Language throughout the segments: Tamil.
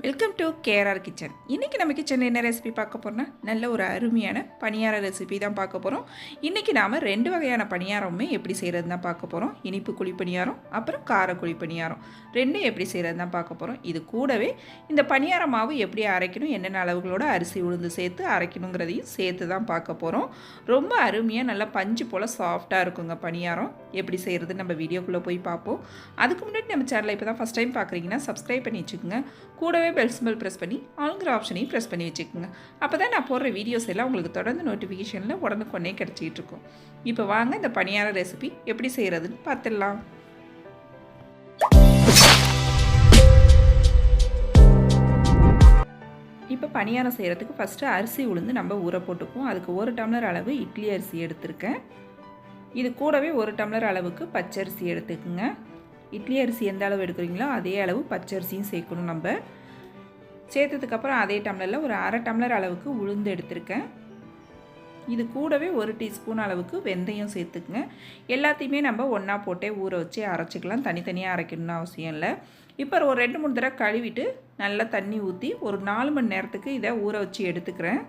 Welcome to KR kitchen. இன்றைக்கி நம்ம கிச்சனில் என்ன ரெசிபி பார்க்க போகிறோம்னா, நல்ல ஒரு அருமையான பணியார ரெசிபி தான் பார்க்க போகிறோம். இன்றைக்கி நாம் 2 வகையான பணியாரமுமே எப்படி செய்கிறது தான் பார்க்க போகிறோம். இனிப்பு குழி பணியாரம், அப்புறம் கார குழி பணியாரம், ரெண்டும் எப்படி செய்கிறது தான் பார்க்க போகிறோம். இது கூடவே இந்த பணியார மாவு எப்படி அரைக்கணும், என்னென்ன அளவுகளோட அரிசி உளுந்து சேர்த்து அரைக்கணுங்கிறதையும் சேர்த்து தான் பார்க்க போகிறோம். ரொம்ப அருமையாக நல்லா பஞ்சு போல் சாஃப்டாக இருக்குங்க பணியாரம். எப்படி செய்கிறது நம்ம வீடியோக்குள்ளே போய் பார்ப்போம். அதுக்கு முன்னாடி நம்ம சேனலை இப்போ தான் ஃபஸ்ட் டைம் பார்க்குறீங்கன்னா சப்ஸ்கிரைப் பண்ணி வச்சுக்கோங்க. கூடவே பெல் சிம்பல் ப்ரெஸ் பண்ணி ஆல்ங்கிற ஆப்ஷனையும் ப்ரெஸ் பண்ணி வச்சுக்கோங்க. அப்போ தான் நான் போடுற வீடியோஸ் எல்லாம் உங்களுக்கு தொடர்ந்து நோட்டிஃபிகேஷனில் உடனுக்குடனே கிடச்சிக்கிட்டு இருக்கும். இப்போ வாங்க இந்த பணியார ரெசிபி எப்படி செய்கிறதுன்னு பார்த்துடலாம். இப்போ பணியாரம் செய்கிறதுக்கு ஃபஸ்ட்டு அரிசி உளுந்து நம்ம ஊற போட்டுக்குவோம். அதுக்கு 1 டம்ளர் அளவு இட்லி அரிசி எடுத்திருக்கேன். இது கூடவே 1 டம்ளர் அளவுக்கு பச்சரிசி எடுத்துக்குங்க. இட்லி அரிசி எந்த அளவு எடுக்கிறீங்களோ அதே அளவு பச்சரிசியும் சேர்க்கணும். நம்ம சேர்த்ததுக்கப்புறம் அதே டம்ளரில் ஒரு 1/2 டம்ளர் அளவுக்கு உளுந்து எடுத்திருக்கேன். இது கூடவே 1 டீஸ்பூன் அளவுக்கு வெந்தயம் சேர்த்துக்குங்க. எல்லாத்தையுமே நம்ம ஒன்றா போட்டே ஊற வச்சு அரைச்சிக்கலாம். தனித்தனியாக அரைக்கணும்னு அவசியம் இல்லை. இப்போ ஒரு 2-3 தடவை கழுவிட்டு நல்லா தண்ணி ஊற்றி ஒரு 4 மணி நேரத்துக்கு இதை ஊற வச்சு எடுத்துக்கிறேன்.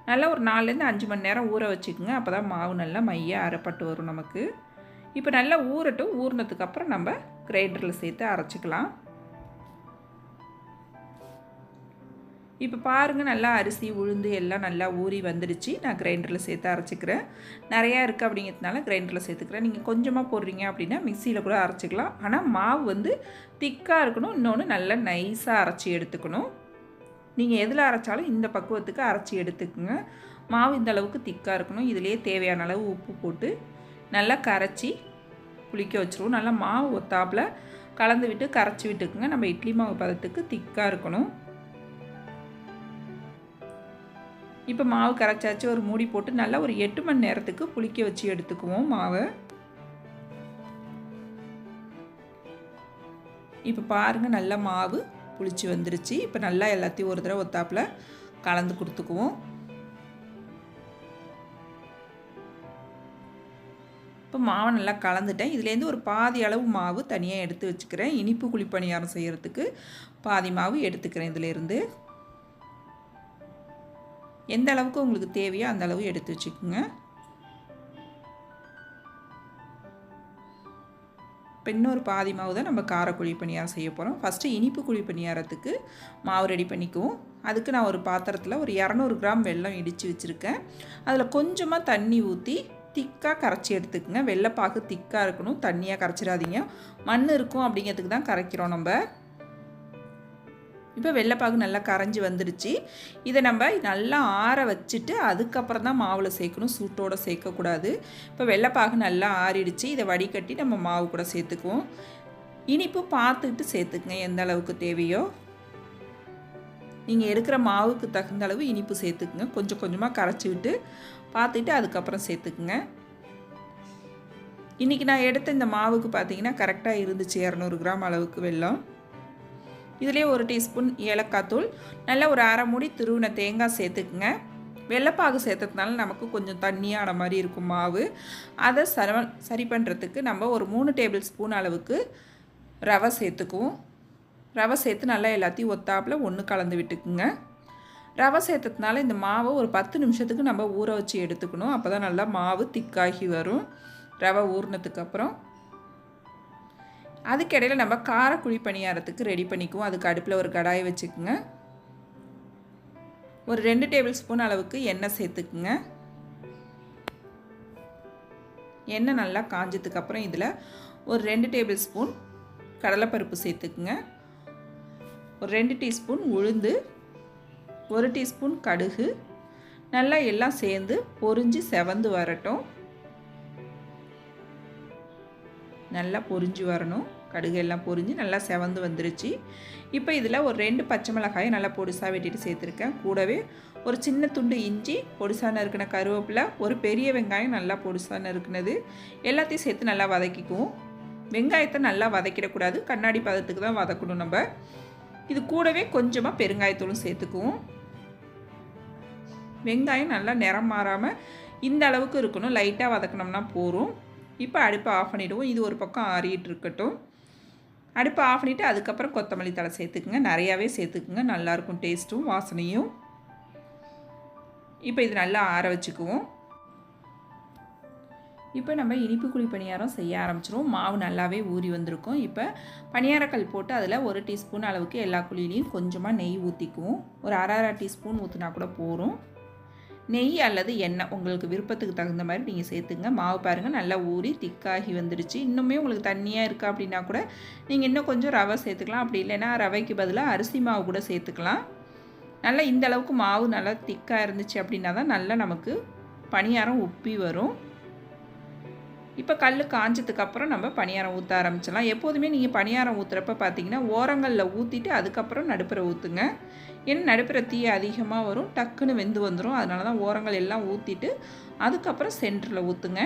நல்லா ஒரு 4லேருந்து 5 மணி நேரம் ஊற வச்சுக்கோங்க. அப்போ தான் மாவு நல்லா மையாக அரைப்பட்டு வரும் நமக்கு. இப்போ நல்லா ஊறட்டும். ஊறினதுக்கப்புறம் நம்ம கிரைண்டரில் சேர்த்து அரைச்சிக்கலாம். இப்போ பாருங்கள், நல்லா அரிசி உளுந்து எல்லாம் நல்லா ஊறி வந்துடுச்சு. நான் கிரைண்டரில் சேர்த்து அரைச்சிக்கிறேன். நிறையா இருக்குது அப்படிங்கிறதுனால கிரைண்டரில் சேர்த்துக்கிறேன். நீங்கள் கொஞ்சமாக போடுறீங்க அப்படின்னா மிக்சியில் கூட அரைச்சிக்கலாம். ஆனால் மாவு வந்து திக்காக இருக்கணும். இன்னொன்று நல்லா நைஸாக அரைச்சி எடுத்துக்கணும். நீங்கள் எதில் அரைச்சாலும் இந்த பக்குவத்துக்கு அரைச்சி எடுத்துக்குங்க. மாவு இந்த அளவுக்கு திக்காக இருக்கணும். இதிலே தேவையான அளவு உப்பு போட்டு நல்லா கரைச்சி புளிக்க வச்சுருவோம். நல்லா மாவு ஒத்தாப்பில் கலந்து விட்டு கரைச்சி விட்டுக்குங்க. நம்ம இட்லி மாவு பதத்துக்கு திக்காக இருக்கணும். இப்போ மாவு கரைச்சாச்சு. ஒரு மூடி போட்டு நல்லா ஒரு 8 மணி நேரத்துக்கு புளிக்க வச்சு எடுத்துக்குவோம் மாவை. இப்போ பாருங்கள், நல்லா மாவு புளிச்சு வந்துருச்சு. இப்போ நல்லா எல்லாத்தையும் ஒரு தடவை ஒத்தாப்பில் கலந்து கொடுத்துக்குவோம். இப்போ மாவை நல்லா கலந்துட்டேன். இதுலேருந்து ஒரு பாதி அளவு மாவு தனியாக எடுத்து வச்சுக்கிறேன். இனிப்பு குழி பணியாரம் செய்கிறதுக்கு பாதி மாவு எடுத்துக்கிறேன். இதிலேருந்து எந்த அளவுக்கு உங்களுக்கு தேவையோ அந்த அளவு எடுத்து வச்சுக்கோங்க. இப்போ இன்னொரு பாதி மாவு தான் நம்ம காரக்குழி பணியாரம் செய்ய போகிறோம். ஃபஸ்ட்டு இனிப்பு குழி பணியாரத்துக்கு மாவு ரெடி பண்ணிக்குவோம். அதுக்கு நான் ஒரு பாத்திரத்தில் ஒரு 200 கிராம் வெல்லம் இடித்து வச்சுருக்கேன். அதில் கொஞ்சமாக தண்ணி ஊற்றி திக்காக கரைச்சி எடுத்துக்கோங்க. வெள்ளைப்பாகு திக்காக இருக்கணும், தண்ணியாக கரைச்சிடாதீங்க. மண் இருக்கும் அப்படிங்கிறதுக்கு தான் கரைக்கிறோம் நம்ம. இப்போ வெள்ளைப்பாகு நல்லா கரைஞ்சி வந்துடுச்சு. இதை நம்ம நல்லா ஆற வச்சுட்டு அதுக்கப்புறம் தான் மாவில் சேர்க்கணும். சூட்டோடு சேர்க்கக்கூடாது. இப்போ வெள்ளைப்பாகு நல்லா ஆறிடுச்சு. இதை வடிகட்டி நம்ம மாவு கூட சேர்த்துக்குவோம். இனிப்பு பார்த்துக்கிட்டு சேர்த்துக்குங்க எந்த அளவுக்கு தேவையோ. நீங்கள் எடுக்கிற மாவுக்கு தகுந்த அளவு இனிப்பு சேர்த்துக்குங்க. கொஞ்சம் கொஞ்சமாக கரைச்சி விட்டு பார்த்துட்டு அதுக்கப்புறம் சேர்த்துக்குங்க. இன்றைக்கி நான் எடுத்த இந்த மாவுக்கு பார்த்தீங்கன்னா கரெக்டாக இருந்துச்சு 200 கிராம் அளவுக்கு வெல்லம். இதிலே 1 டீஸ்பூன் ஏலக்காய் தூள், நல்லா ஒரு 1/2 மூடி துருவின தேங்காய் சேர்த்துக்குங்க. வெள்ளைப்பாகு சேர்த்ததுனால நமக்கு கொஞ்சம் தண்ணியான மாதிரி இருக்கும் மாவு. அதை சரி பண்ணுறதுக்கு நம்ம ஒரு 3 டேபிள் ஸ்பூன் அளவுக்கு ரவை சேர்த்துக்குவோம். ரவை சேர்த்து நல்லா எல்லாத்தையும் ஒத்தாப்பில் ஒன்று கலந்து விட்டுக்குங்க. ரவை சேர்த்ததுனால இந்த மாவை ஒரு 10 நிமிஷத்துக்கு நம்ம ஊற வச்சு எடுத்துக்கணும். அப்போ தான் நல்லா மாவு திக்காகி வரும் ரவை ஊறினதுக்கப்புறம். அதுக்கிடையில் நம்ம காரக்குழி பணியாரத்துக்கு ரெடி பண்ணிக்குவோம். அதுக்கு அடுப்பில் ஒரு கடாயை வச்சுக்குங்க. ஒரு 2 டேபிள் ஸ்பூன் அளவுக்கு எண்ணெய் சேர்த்துக்குங்க. எண்ணெய் நல்லா காஞ்சதுக்கப்புறம் இதில் ஒரு 2 டேபிள் ஸ்பூன் கடலைப்பருப்பு சேர்த்துக்குங்க. ஒரு 2 டீஸ்பூன் உளுந்து, 1 டீஸ்பூன் கடுகு, நல்லா எல்லாம் சேர்ந்து பொரிஞ்சு செவந்து வரட்டும். நல்லா பொரிஞ்சு வரணும். கடுகு எல்லாம் பொரிஞ்சு நல்லா செவந்து வந்துருச்சு. இப்போ இதில் ஒரு 2 பச்சை மிளகாயை நல்லா பொடிசாக வெட்டிட்டு சேர்த்துருக்கேன். கூடவே ஒரு சின்ன துண்டு இஞ்சி, பொடிசாக நறுக்கின கருவேப்பிலை, ஒரு பெரிய வெங்காயம் நல்லா பொடிசாக நறுக்கினது எல்லாத்தையும் சேர்த்து நல்லா வதக்கிக்குவோம். வெங்காயத்தை நல்லா வதக்கிடக்கூடாது, கண்ணாடி பதத்துக்கு தான் வதக்கணும் நம்ம. இது கூடவே கொஞ்சமாக பெருங்காயத்தூளும் சேர்த்துக்குவோம். வெங்காயம் நல்லா நிறம் மாறாமல் இந்த அளவுக்கு இருக்கணும். லைட்டாக வதக்கினோம்னா போதும். இப்போ அடுப்பை ஆஃப் பண்ணிவிடுவோம். இது ஒரு பக்கம் ஆறிட்டு இருக்கட்டும். அடுப்பை ஆஃப் பண்ணிவிட்டு அதுக்கப்புறம் கொத்தமல்லி தழை சேர்த்துக்குங்க. நிறையாவே சேர்த்துக்குங்க, நல்லாயிருக்கும் டேஸ்ட்டும் வாசனையும். இப்போ இது நல்லா ஆற வச்சுக்குவோம். இப்போ நம்ம இனிப்பு குழி பணியாரம் செய்ய ஆரம்பிச்சிரும். மாவு நல்லாவே ஊறி வந்திருக்கும். இப்போ பணியாரக்கல் போட்டு அதில் 1 டீஸ்பூன் அளவுக்கு எல்லா குழியிலையும் கொஞ்சமாக நெய் ஊற்றிக்குவோம். ஒரு அரை டீஸ்பூன் ஊற்றினா கூட போதும். நெய் அல்லது எண்ணெய் உங்களுக்கு விருப்பத்துக்கு தகுந்த மாதிரி நீங்கள் சேர்த்துங்க. மாவு பாருங்கள் நல்லா ஊறி திக்காகி வந்துடுச்சு. இன்னுமே உங்களுக்கு தண்ணியாக இருக்குது அப்படின்னா கூட நீங்கள் இன்னும் கொஞ்சம் ரவை சேர்த்துக்கலாம். அப்படி இல்லைன்னா ரவைக்கு பதிலாக அரிசி மாவு கூட சேர்த்துக்கலாம். நல்லா இந்த அளவுக்கு மாவு நல்லா திக்காக இருந்துச்சு அப்படின்னா தான் நல்லா நமக்கு பணியாரம் உப்பி வரும். இப்போ கல் காஞ்சதுக்கப்புறம் நம்ம பணியாரம் ஊற்ற ஆரம்பிச்சிடலாம். எப்போதுமே நீங்கள் பணியாரம் ஊற்றுறப்ப பார்த்தீங்கன்னா ஓரங்களில் ஊற்றிட்டு அதுக்கப்புறம் நடுப்புற ஊற்றுங்க. ஏன்னா நடுப்புற தீ அதிகமாக வரும், டக்குன்னு வெந்து வந்துடும். அதனால தான் ஓரங்கள் எல்லாம் ஊற்றிட்டு அதுக்கப்புறம் சென்டரில் ஊற்றுங்க.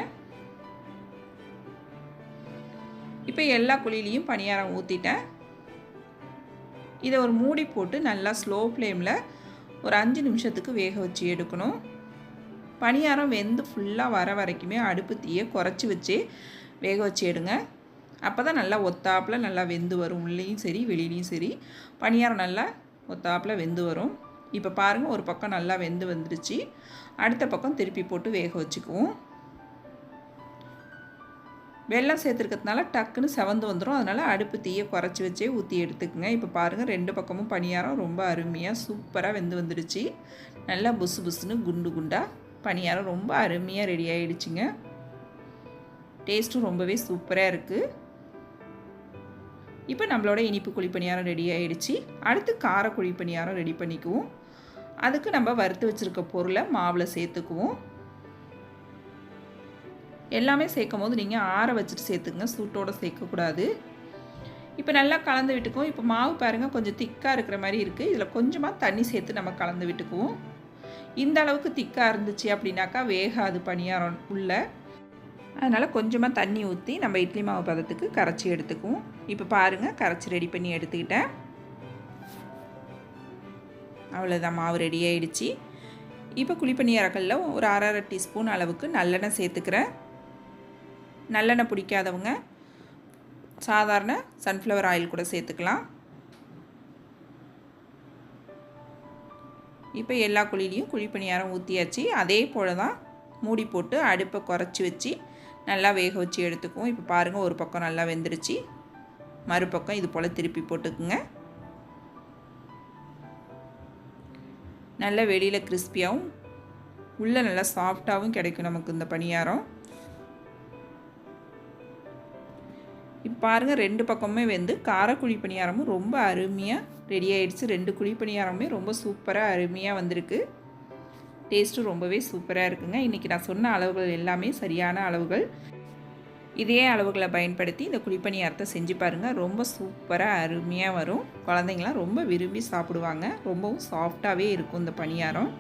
இப்போ எல்லா குழியிலையும் பணியாரம் ஊற்றிட்டேன். இதை ஒரு மூடி போட்டு நல்லா ஸ்லோ ஃப்ளேமில் ஒரு 5 நிமிஷத்துக்கு வேக வச்சு எடுக்கணும். பணியாரம் வெந்து ஃபுல்லாக வர வரைக்குமே அடுப்பு தீயை குறைச்சி வச்சு வேக வச்சு எடுங்க. அப்போ தான் நல்லா ஒத்தாப்பில் நல்லா வெந்து வரும். உள்ளேயும் சரி வெளியிலையும் சரி பணியாரம் நல்லா ஒத்தாப்பில் வெந்து வரும். இப்போ பாருங்கள், ஒரு பக்கம் நல்லா வெந்து வந்துடுச்சு. அடுத்த பக்கம் திருப்பி போட்டு வேக வச்சுக்குவோம். வெல்லம் சேர்த்துருக்கிறதுனால டக்குன்னு செவந்து வந்துடும். அதனால் அடுப்பு தீயை குறைச்சி வச்சே ஊற்றி எடுத்துக்குங்க. இப்போ பாருங்கள், 2 பக்கமும் பணியாரம் ரொம்ப அருமையாக சூப்பராக வெந்து வந்துடுச்சு. நல்லா புசு புசுன்னு குண்டு குண்டாக பணியாரம் ரொம்ப அருமையாக ரெடி ஆகிடுச்சிங்க. டேஸ்ட்டும் ரொம்பவே சூப்பராக இருக்குது. இப்போ நம்மளோட இனிப்பு குழி பணியாரம் ரெடி ஆகிடுச்சு. அடுத்து கார குழி பணியாரம் ரெடி பண்ணிக்குவோம். அதுக்கு நம்ம வறுத்து வச்சுருக்க பொருளை மாவில் சேர்த்துக்குவோம். எல்லாமே சேர்க்கும் போது நீங்கள் ஆற வச்சுட்டு சேர்த்துங்க, சூட்டோடு சேர்க்கக்கூடாது. இப்போ நல்லா கலந்து விட்டுக்குவோம். இப்போ மாவு பாருங்கள் கொஞ்சம் திக்காக இருக்கிற மாதிரி இருக்குது. இதில் கொஞ்சமாக தண்ணி சேர்த்து நம்ம கலந்து விட்டுக்குவோம். இந்த அளவுக்கு திக்காக இருந்துச்சு அப்படின்னாக்கா வேகாது பணியாரம் உள்ள. அதனால் கொஞ்சமாக தண்ணி ஊற்றி நம்ம இட்லி மாவு பதத்துக்கு கரைச்சி எடுத்துக்குவோம். இப்போ பாருங்கள், கரைச்சி ரெடி பண்ணி எடுத்துக்கிட்டேன். அவ்வளோதான், மாவு ரெடி ஆகிடுச்சு. இப்போ குழிப்பணியாரக்கல்ல ஒரு அரை டீஸ்பூன் அளவுக்கு நல்லெண்ணெய் சேர்த்துக்கிறேன். நல்லெண்ணெய் பிடிக்காதவங்க சாதாரண சன்ஃப்ளவர் ஆயில் கூட சேர்த்துக்கலாம். இப்போ எல்லா குழிலையும் குழி பணியாரம் ஊற்றியாச்சு. அதே போல் தான் மூடி போட்டு அடுப்பை குறைச்சி வச்சு நல்லா வேக வச்சு எடுத்துக்குவோம். இப்போ பாருங்கள், ஒரு பக்கம் நல்லா வெந்துருச்சு. மறுபக்கம் இது போல் திருப்பி போட்டுக்குங்க. நல்லா வெளியில் கிறிஸ்பியாகவும் உள்ளே நல்லா சாஃப்டாகவும் கிடைக்கும் நமக்கு இந்த பணியாரம். இப்போ பாருங்கள், 2 பக்கமுமே வெந்து காரக்குழி பணியாரமும் ரொம்ப அருமையாக ரெடி ஆகிடுச்சு. 2 குழி பணியாரமுமே ரொம்ப சூப்பராக அருமையாக வந்திருக்கு. டேஸ்ட்டும் ரொம்பவே சூப்பராக இருக்குங்க. இன்றைக்கி நான் சொன்ன அளவுகள் எல்லாமே சரியான அளவுகள். இதே அளவுகளை பயன்படுத்தி இந்த குழி பணியாரத்தை செஞ்சு பாருங்கள். ரொம்ப சூப்பராக அருமையாக வரும். குழந்தைங்களாம் ரொம்ப விரும்பி சாப்பிடுவாங்க. ரொம்பவும் சாஃப்டாகவே இருக்கும் இந்த பணியாரம்.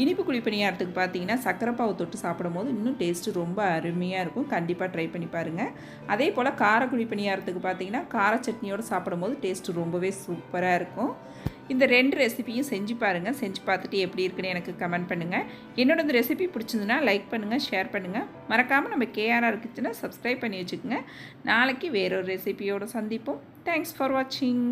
இனிப்பு குழி பணியாரத்துக்கு பார்த்தீங்கன்னா சக்கரை பாவு தொட்டு சாப்பிடும்போது இன்னும் டேஸ்ட்டு ரொம்ப அருமையாக இருக்கும். கண்டிப்பாக ட்ரை பண்ணி பாருங்கள். அதே போல் காரக்குழி பணியாரத்துக்கு பார்த்தீங்கன்னா கார சட்னியோடு சாப்பிடும்போது டேஸ்ட்டு ரொம்பவே சூப்பராக இருக்கும். இந்த 2 ரெசிபியும் செஞ்சு பாருங்கள். செஞ்சு பார்த்துட்டு எப்படி இருக்குன்னு எனக்கு கமெண்ட் பண்ணுங்கள். என்னோட இந்த ரெசிபி பிடிச்சிருந்துன்னா லைக் பண்ணுங்கள், ஷேர் பண்ணுங்கள். மறக்காமல் நம்ம கேஆர்ஆர் கிச்சனை சப்ஸ்கிரைப் பண்ணி வச்சுக்கோங்க. நாளைக்கு வேறொரு ரெசிபியோடு சந்திப்போம். தேங்க்ஸ் ஃபார் வாட்சிங்.